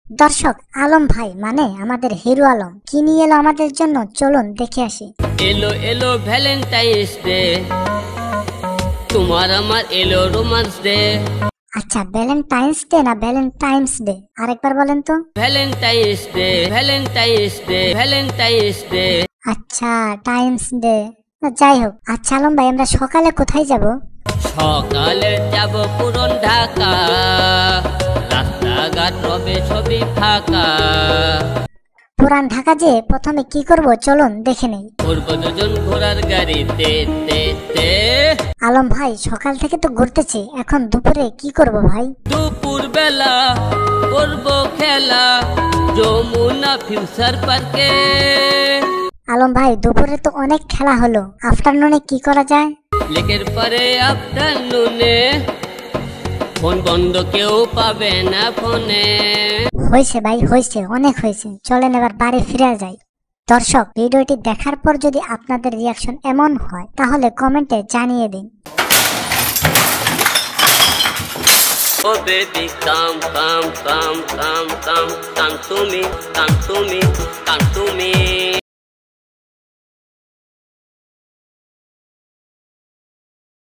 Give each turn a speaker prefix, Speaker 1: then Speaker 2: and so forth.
Speaker 1: দর্শক, আলম ভাই মানে আমাদের হিরো আলম কি নিয়ে এলো আমাদের জন্য, চলুন দেখে আসি।
Speaker 2: এলো এলো ভ্যালেন্টাইন্স ডে, তোমার আমার এলো রোমান্স ডে।
Speaker 1: আচ্ছা, ভ্যালেন্টাইন্স ডে না ভ্যালেন্টাইন্স ডে, আরেকবার বলেন তো।
Speaker 2: Valentine's day, Valentine's day, Valentine's day.
Speaker 1: আচ্ছা, টাইমস ডে। যাই হোক, আচ্ছা আলম ভাই, আমরা সকালে কোথায় যাব?
Speaker 2: সকালে যাব পুরন ঢাকা, রাস্তাঘাট রবে সবই ফাঁকা।
Speaker 1: পুরান ঢাকা যে প্রথমে কি করব চলুন দেখে নেই।
Speaker 2: করবো দুজন ঘোড়ার গাড়িতে তে তে।
Speaker 1: আলম ভাই, সকাল থেকে তো ঘুরতেছি, এখন দুপুরে কি করব ভাই?
Speaker 2: দুপুর বেলা করবো খেলা যমুনা ফিউচার পার্কে।
Speaker 1: আলম ভাই, দুপুরে তো অনেক খেলা হলো, আফটারনুনে কি করা যায়?
Speaker 2: লেকের পরে আফটারনুনে ফোন বন্ধ, কেউ পাবে না ফোনে।
Speaker 1: হয়েছে ভাই, হয়েছে, অনেক হয়েছে, চলেন এবার বাড়ি ফিরে যাই। দর্শক, ভিডিওটি দেখার পর যদি আপনাদের রিয়াকশন এমন হয় তাহলে কমেন্টে জানিয়ে দিন।
Speaker 2: ও বেবি কাম কাম কাম কাম কাম কাম তুমি কাম তুমি কাম তুমি।